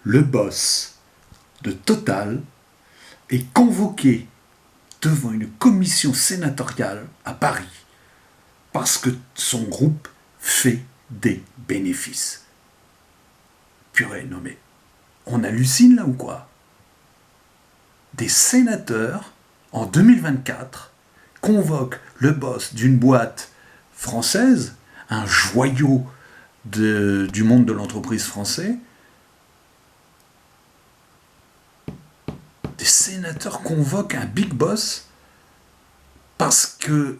le boss de Total est convoqué devant une commission sénatoriale à Paris parce que son groupe fait des bénéfices. Purée, non mais, on hallucine là ou quoi? Des sénateurs, en 2024, convoquent le boss d'une boîte française, un joyau du monde de l'entreprise français. Des sénateurs convoquent un big boss parce que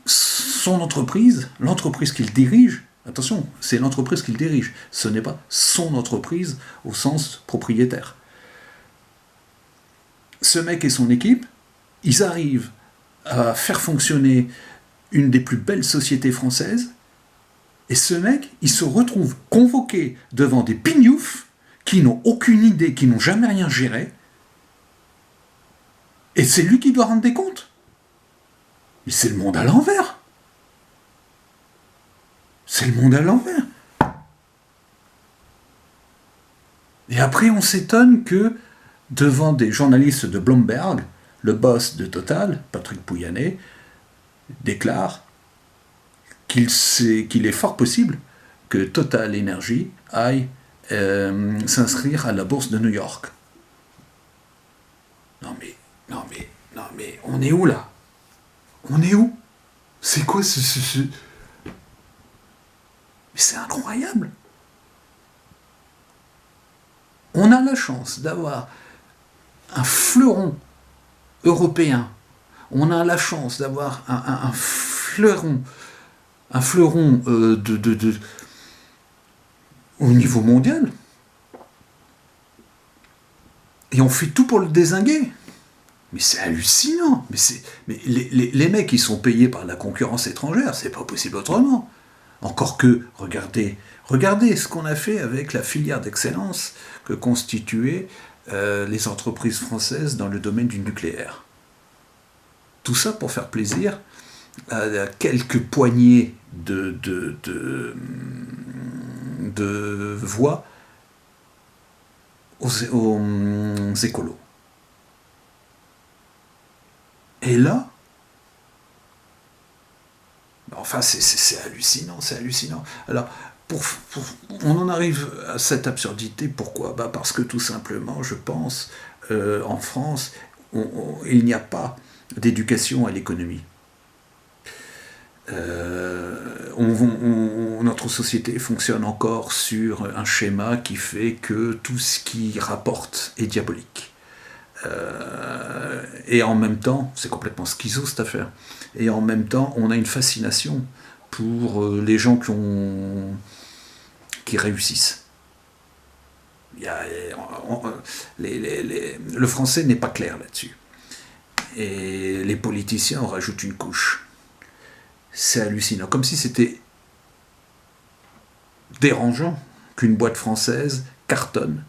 son entreprise, l'entreprise qu'il dirige, attention, c'est l'entreprise qu'il dirige, ce n'est pas son entreprise au sens propriétaire. Ce mec et son équipe, ils arrivent à faire fonctionner une des plus belles sociétés françaises, et ce mec, il se retrouve convoqué devant des pignoufs qui n'ont aucune idée, qui n'ont jamais rien géré, et c'est lui qui doit rendre des comptes. Mais c'est le monde à l'envers. C'est le monde à l'envers. Et après, on s'étonne que, devant des journalistes de Bloomberg, le boss de Total, Patrick Pouyanné, déclare qu'il est fort possible que Total Energy aille s'inscrire à la bourse de New York. Non mais, on est où là? On est où? C'est quoi ce... Mais c'est incroyable. On a la chance d'avoir un fleuron européen. On a la chance d'avoir un fleuron au niveau mondial. Et on fait tout pour le dézinguer. Mais c'est hallucinant. Mais les mecs, ils sont payés par la concurrence étrangère. C'est pas possible autrement. Encore que, regardez ce qu'on a fait avec la filière d'excellence que constituaient les entreprises françaises dans le domaine du nucléaire. Tout ça pour faire plaisir à quelques poignées de voix aux écolos. Et là, enfin, c'est hallucinant, c'est hallucinant. Alors, on en arrive à cette absurdité, pourquoi? Parce que tout simplement, je pense, en France, il n'y a pas d'éducation à l'économie. Notre société fonctionne encore sur un schéma qui fait que tout ce qui rapporte est diabolique. Et en même temps, c'est complètement schizo cette affaire, et en même temps, on a une fascination pour les gens qui réussissent. Le français n'est pas clair là-dessus. Et les politiciens en rajoutent une couche. C'est hallucinant. Comme si c'était dérangeant qu'une boîte française cartonne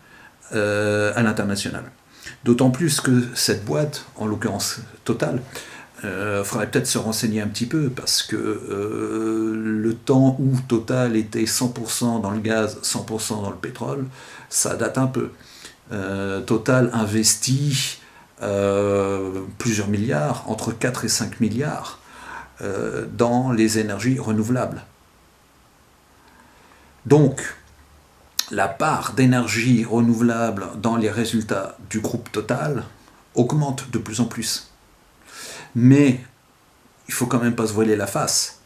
à l'international. D'autant plus que cette boîte, en l'occurrence Total, faudrait peut-être se renseigner un petit peu, parce que le temps où Total était 100% dans le gaz, 100% dans le pétrole, ça date un peu. Total investit plusieurs milliards, entre 4 et 5 milliards, dans les énergies renouvelables. Donc, la part d'énergie renouvelable dans les résultats du groupe Total augmente de plus en plus. Mais il faut quand même pas se voiler la face.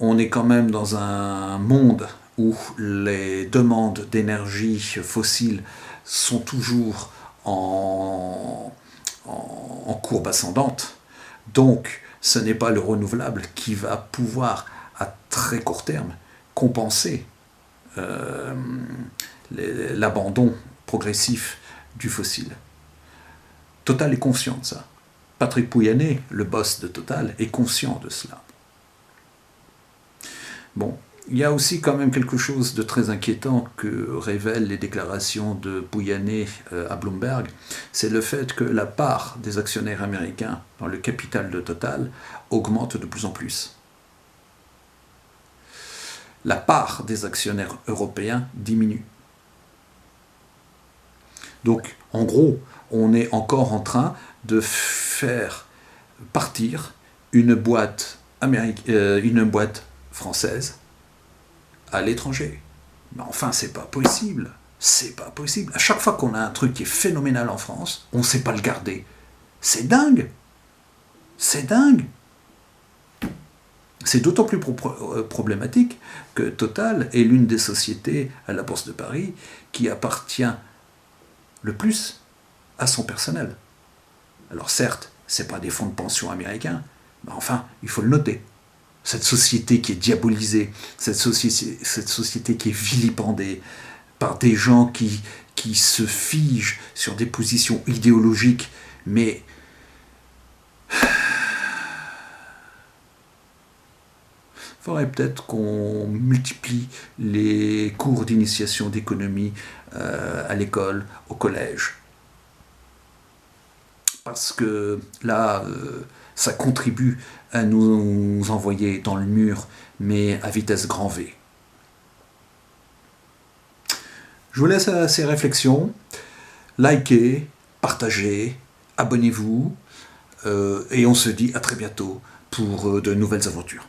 On est quand même dans un monde où les demandes d'énergie fossile sont toujours en courbe ascendante. Donc, ce n'est pas le renouvelable qui va pouvoir, à très court terme, compenser l'abandon progressif du fossile. Total est conscient de ça. Patrick Pouyanné, le boss de Total, est conscient de cela. Bon, il y a aussi quand même quelque chose de très inquiétant que révèlent les déclarations de Pouyanné à Bloomberg, c'est le fait que la part des actionnaires américains dans le capital de Total augmente de plus en plus. La part des actionnaires européens diminue. Donc, en gros, on est encore en train de faire partir une boîte française à l'étranger. Mais enfin, c'est pas possible. C'est pas possible. À chaque fois qu'on a un truc qui est phénoménal en France, on ne sait pas le garder. C'est dingue. C'est dingue. C'est d'autant plus problématique que Total est l'une des sociétés à la Bourse de Paris qui appartient le plus à son personnel. Alors certes, ce n'est pas des fonds de pension américains, mais enfin, il faut le noter. Cette société qui est diabolisée, cette société qui est vilipendée par des gens qui se figent sur des positions idéologiques, mais il faudrait peut-être qu'on multiplie les cours d'initiation d'économie à l'école, au collège. Parce que là, ça contribue à nous envoyer dans le mur, mais à vitesse grand V. Je vous laisse à ces réflexions. Likez, partagez, abonnez-vous, et on se dit à très bientôt pour de nouvelles aventures.